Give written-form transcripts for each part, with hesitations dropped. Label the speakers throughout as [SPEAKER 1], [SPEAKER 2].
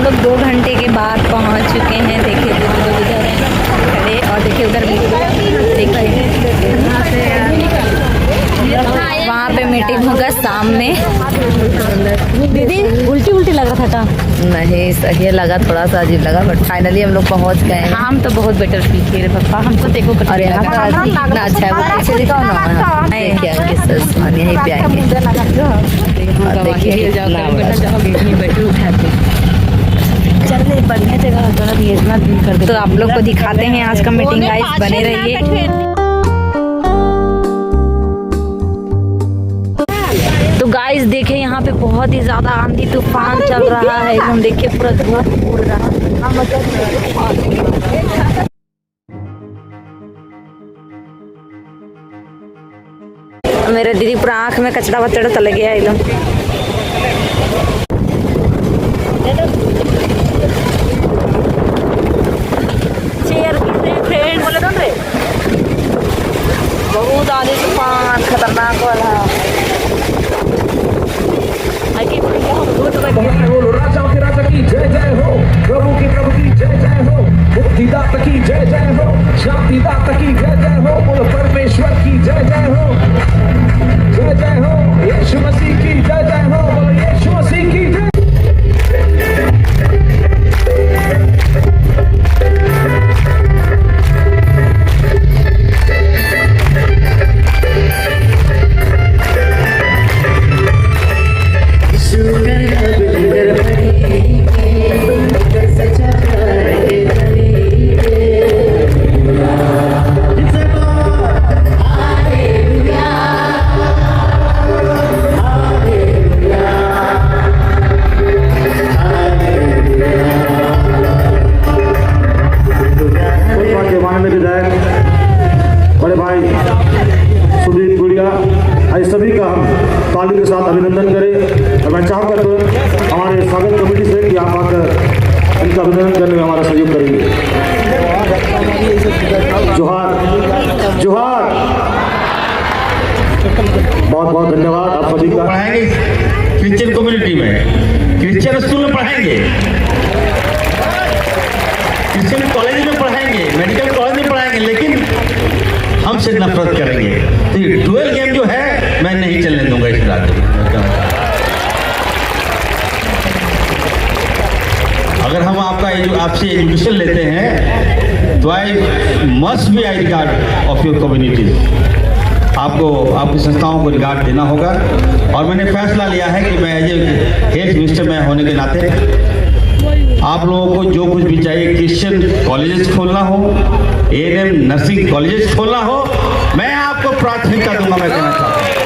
[SPEAKER 1] लोग 2 घंटे के बाद पहुंच चुके हैं। देखिए दीदी लोग इधर हैं खड़े और देखिए उधर देखिए वहाँ पे मीटिंग होगा शाम में। दीदी उल्टी उल्टी लग रहा था
[SPEAKER 2] नहीं, सही लगा, थोड़ा सा अजीब लगा, बट फाइनली हम लोग पहुंच गए हैं।
[SPEAKER 1] हम तो बहुत बेटर फील किए पापा, हमको देखो
[SPEAKER 2] और यहाँ का कितना अच्छा है, वो पीछे दिखाओ ना, देखिए आगे ससुराल यहीं पे आएंगे और देखिए
[SPEAKER 1] चलने बढ़िया जगह थोड़ा इतना कर दे। तो आप लोग को दिखाते हैं आज का मीटिंग, गाइस बने रहिए। तो गाइस देखे यहाँ पे बहुत ही ज्यादा आंधी तूफान चल रहा है, एकदम देखिए पूरा धुआं उड़ रहा है। मेरे दीदी पूरा आँख में कचड़ा वचड़ा चले गया एकदम। बहुत आंधी तूफान खतरनाक वाला।
[SPEAKER 3] राजाओं के राजा की जय जय हो, प्रभु की जय जय हो, मुक्तिदाता की जय जय हो, शांतिदाता की जय जय हो, बोलो परमेश्वर की जय जय हो, जय जय हो, यीशु मसीह की जय जय हो, बोलो यीशु मसीह की जय। बड़े भाई सुदीप गुड़िया, आज सभी का हम ताली के साथ अभिनंदन करें। और मैं चाहूँगा तो हमारे स्वागत कमेटी से कि आप आकर इनका अभिनंदन करने में हमारा सहयोग करेंगे। जोहार जोहार, बहुत बहुत धन्यवाद आप सभी का।
[SPEAKER 4] पढ़ाएंगे क्रिश्चियन कम्युनिटी में, क्रिश्चियन स्कूल में पढ़ाएंगे, क्रिश्चियन कॉलेज में पढ़ाएंगे, मेडिकल कॉलेज में पढ़ाएंगे, लेकिन हमसे नफरत करेंगे। तो ये डुअल गेम जो है मैं नहीं चलने दूंगा इस राज्य में। अगर हम आपसे एजुकेशन लेते हैं तो I must be I regard of your communities. आपको आपकी संस्थाओं को रिगार्ड देना होगा। और मैंने फैसला लिया है कि मैं एज ए हेल्थ मिनिस्टर में होने के नाते आप लोगों को जो कुछ भी चाहिए, क्रिश्चियन कॉलेजेस खोलना हो, एएनएम नर्सिंग कॉलेजेस खोलना हो, मैं आपको प्राथमिकता दूंगा। मैं कहना चाहता हूँ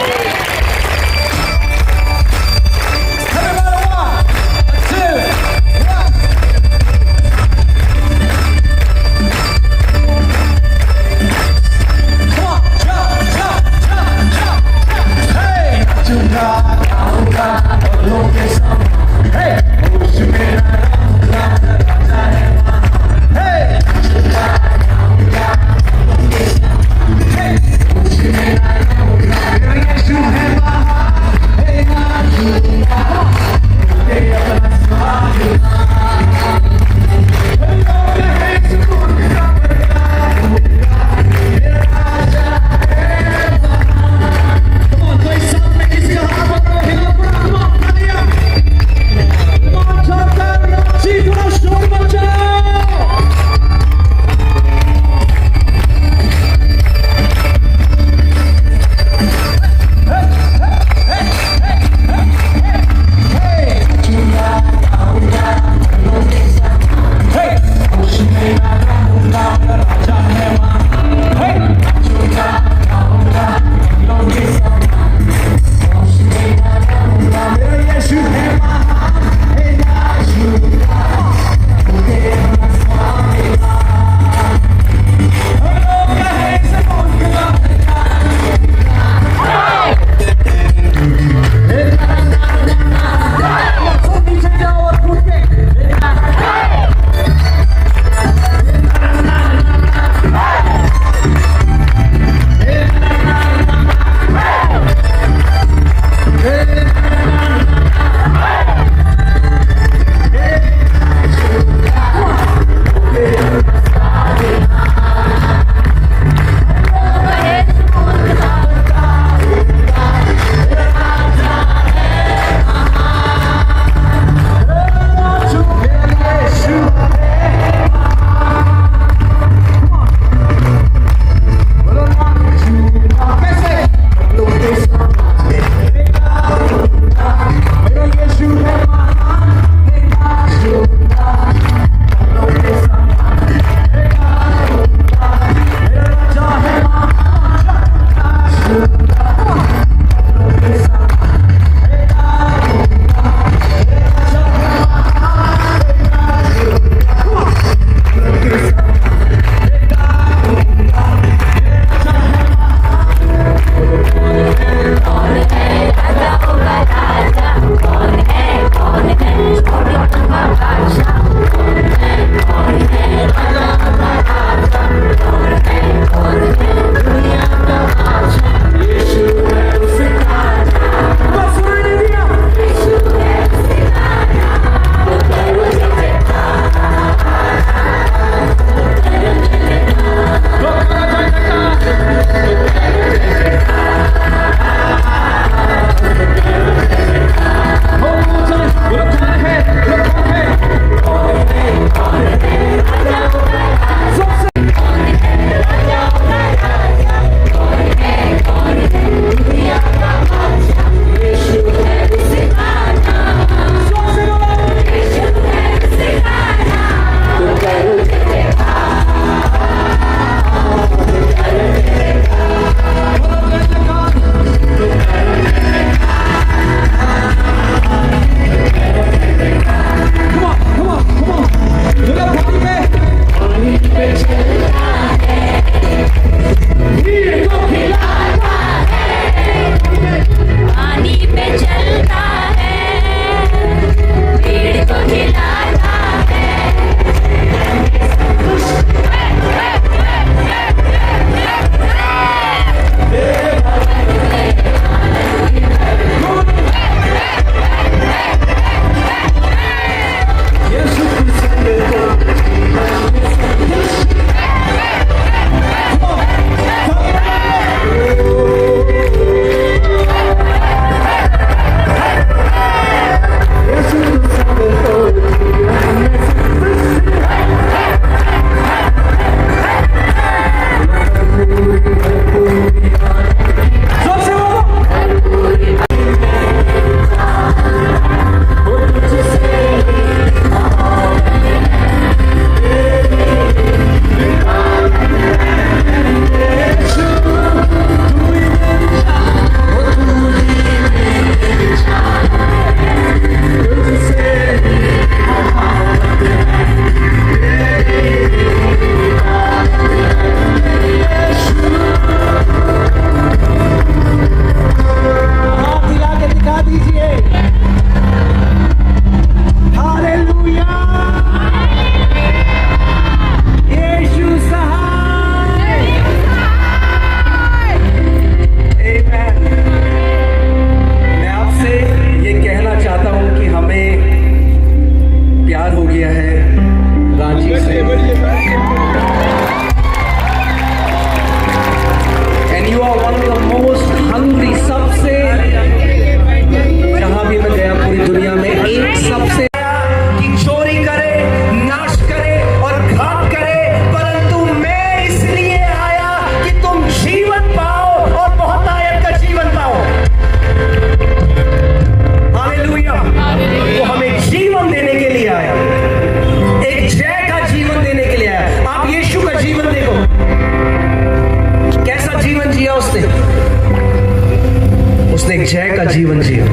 [SPEAKER 5] उसने एक जय का जीवन जिया।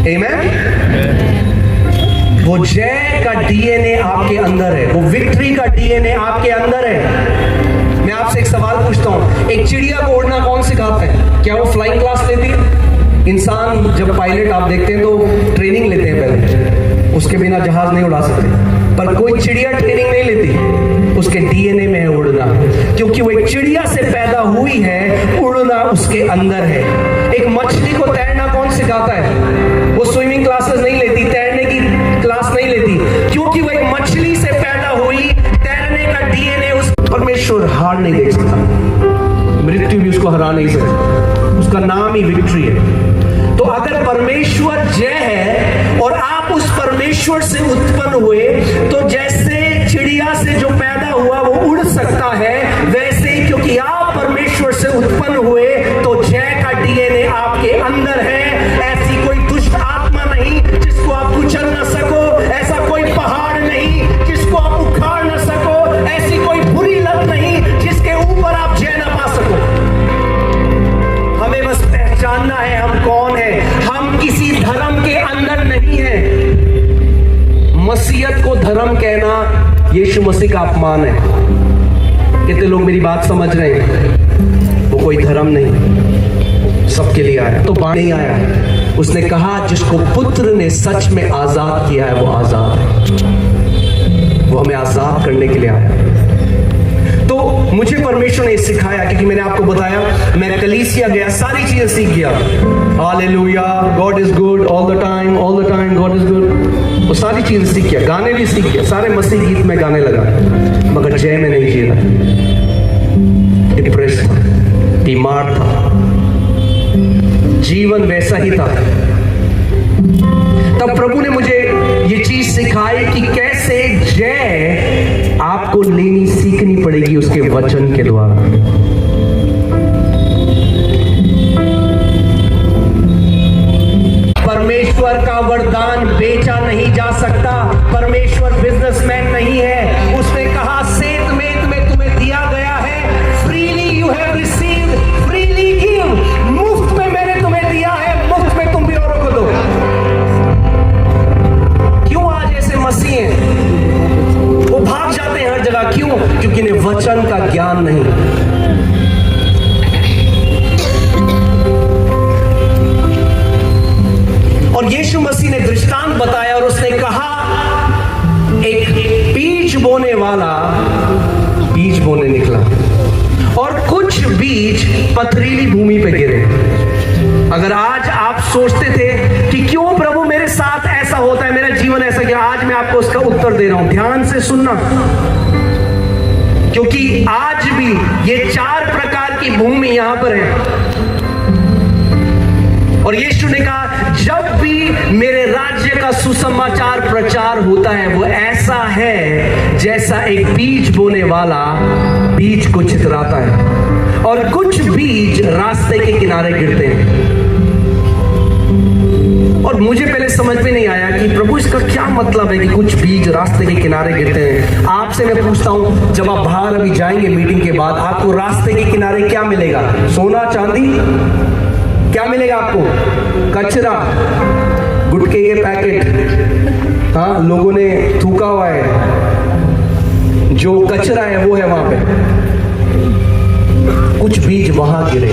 [SPEAKER 5] आमीन। वो जय का डीएनए आपके अंदर है, वो विक्ट्री का डीएनए आपके अंदर है। मैं आपसे एक सवाल पूछता हूं, एक चिड़िया को उड़ना कौन सिखाता है? क्या वो फ्लाइंग क्लास लेती है? इंसान जब पायलट आप देखते हैं तो ट्रेनिंग लेते हैं पहले, उसके बिना जहाज नहीं उड़ा सकते। पर कोई चिड़िया ट्रेनिंग नहीं लेती, उसके डीएनए में है उड़ना, क्योंकि वो एक चिड़िया से पैदा हुई है, उड़ना उसके अंदर है। एक मछली को तैरना कौन सिखाता है? वो स्विमिंग क्लासेस नहीं लेती, तैरने की क्लास नहीं लेती, क्योंकि वो एक मछली से पैदा हुई, तैरने का डीएनए उस परमेश्वर हार नहीं दे सकता, मृत्यु भी उसको हरा नहीं सकती, उसका नाम ही विक्ट्री है। तो अगर परमेश्वर जय है और आप उस परमेश्वर से उत्पन्न हुए, तो जैसे चिड़िया से जो पैदा हुआ वो उड़ सकता है, वैसे ही क्योंकि आप परमेश्वर से उत्पन्न हुए तो जय का डीएनए आपके अंदर है। ऐसी कोई दुष्ट आत्मा नहीं जिसको आप कुचल ना सको, ऐसा कोई पहाड़ नहीं जिसको आप उखाड़ ना सको, ऐसी कोई बुरी लत नहीं जिसके ऊपर आप जय ना पा सको। हमें बस पहचानना है हम कौन है। हम किसी धर्म के अंदर नहीं है। मसीहत को धर्म कहना यीशु मसीह का अपमान है। कितने लोग मेरी बात समझ रहे हैं? वो कोई धर्म नहीं, सबके लिए आया। तो बाण नहीं आया, उसने कहा जिसको पुत्र ने सच में आजाद किया है वो आजाद है। वो हमें आजाद करने के लिए आया। तो मुझे परमेश्वर ने सिखाया, क्योंकि मैंने आपको बताया मैं कलीसिया गया, सारी चीजें सीख गया। Hallelujah, God is good all the time God is good. वो सारी चीजें सीख गया, गाने भी सीख गया, सारे मसीह गीत में गाने लगा, मगर जय में नहीं जिया। डिप्रेस था, बीमार था, जीवन वैसा ही था। तब प्रभु ने मुझे ये चीज सिखाई कि कैसे जय आपको लेनी सीखनी पड़ेगी उसके वचन के द्वारा। परमेश्वर का वरदान बेचा नहीं जा सकता। परमेश्वर बिजनेसमैन नहीं है। उसने कहा सेत में तुम्हें दिया गया है, freely you have received, freely give. मुफ्त में मैंने तुम्हें दिया है, मुफ्त में तुम भी औरों को दो। क्यों आज ऐसे मसीह हैं? वो भाग जाते हैं हर जगह। क्यों? क्योंकि इन्हें वचन का ज्ञान नहीं। और यीशु मसीह ने दृष्टांत बताया और उसने कहा एक बीज बोने वाला बीज बोने निकला और कुछ बीज पथरीली भूमि पे गिरे। अगर आज आप सोचते थे कि क्यों प्रभु मेरे साथ ऐसा होता है, मेरा जीवन ऐसा क्या, आज मैं आपको उसका उत्तर दे रहा हूं। ध्यान से सुनना, क्योंकि आज भी ये 4 प्रकार की भूमि यहां पर है। और यीशु ने कहा जब भी मेरे राज्य का सुसमाचार प्रचार होता है वो ऐसा है जैसा एक बीज बोने वाला बीज को चितराता है, और कुछ बीज रास्ते के किनारे गिरते हैं। और मुझे पहले समझ में नहीं आया कि प्रभु इसका क्या मतलब है कि कुछ बीज रास्ते के किनारे गिरते हैं। आपसे मैं पूछता हूं, जब आप बाहर अभी जाएंगे मीटिंग के बाद, आपको रास्ते के किनारे क्या मिलेगा? सोना चांदी? क्या मिलेगा आपको? कचरा, गुटखे के पैकेट, हाँ लोगों ने थूका हुआ है, जो कचरा है वो है वहां पे। कुछ बीज वहां गिरे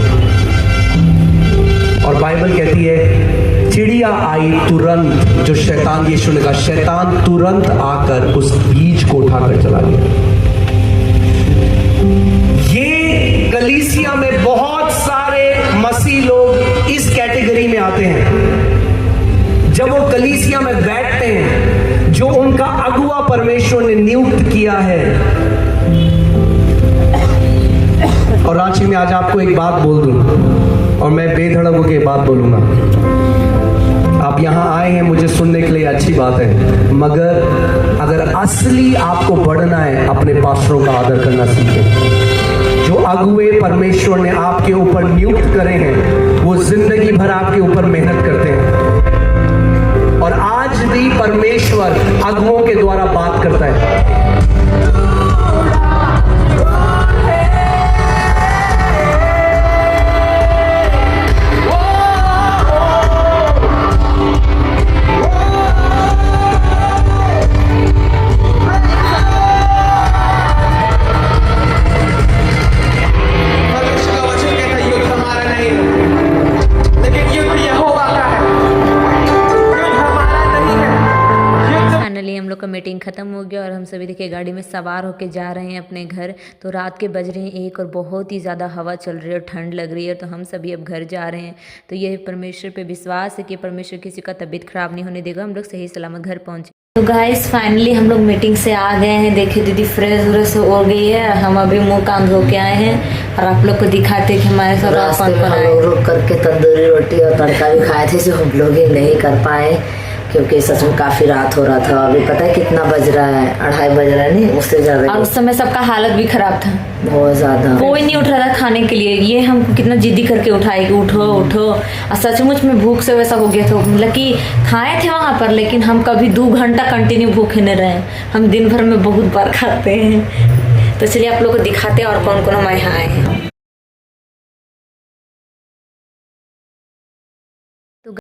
[SPEAKER 5] और बाइबल कहती है चिड़िया आई तुरंत, जो शैतान, यीशु ने कहा शैतान तुरंत आकर उस बीज को उठाकर चला गया। ये कलीसिया में बहुत सारे मसीह लोग इस कैटेगरी में आते हैं। जब वो कलीसिया में बैठते हैं, जो उनका अगुआ परमेश्वर ने नियुक्त किया है। और रांची में आज आपको एक बात बोल दूं, और मैं बेधड़क होकर बात बोलूंगा। आप यहां आए हैं मुझे सुनने के लिए, अच्छी बात है, मगर अगर असली आपको बढ़ना है, अपने पास्टरों का आदर करना सीखें। जो अगुए परमेश्वर ने आपके ऊपर नियुक्त करे हैं, वो जिंदगी भर आपके ऊपर मेहनत करते हैं। और आज भी परमेश्वर अगुओं के द्वारा बात करता है।
[SPEAKER 1] मीटिंग ख़त्म हो गया और हम सभी देखिए गाड़ी में सवार होके जा रहे हैं अपने घर। तो रात के बज रहे हैं 1 और बहुत ही ज़्यादा हवा चल रही है और ठंड लग रही है। तो हम सभी अब घर जा रहे हैं। तो ये परमेश्वर पे विश्वास है कि परमेश्वर किसी का तबीयत ख़राब नहीं होने देगा, हम लोग सही सलामत घर पहुँचे। तो गाइस फाइनली हम लोग मीटिंग से आ गए हैं। देखिए दीदी फ्रेश व्रेश हो गई है, हम अभी मुंह कान धो के आए हैं और आप लोग को दिखाते कि हमारे साथ
[SPEAKER 2] रास्ते में हम लोग रुक करके तंदूरी रोटी और तड़का भी खाए थे, जो हम लोग ही नहीं कर पाए क्योंकि सच में काफी रात हो रहा था। अभी पता है कितना बज रहा है, 2:30 बज रहा है, नहीं उससे ज्यादा।
[SPEAKER 1] और उस समय सबका हालत भी खराब था,
[SPEAKER 2] बहुत ज्यादा।
[SPEAKER 1] कोई नहीं उठ रहा था खाने के लिए। ये हमको कितना जिद्दी करके उठाए कि उठो उठो, और सचमुच में भूख से वैसा हो गया था। मतलब कि खाए थे वहाँ पर, लेकिन हम कभी 2 घंटा कंटिन्यू भूखे नहीं रहे। हम दिन भर में बहुत बार खाते हैं। तो चलिए आप लोग को दिखाते हैं और कौन कौन हमारे यहाँ आए हैं।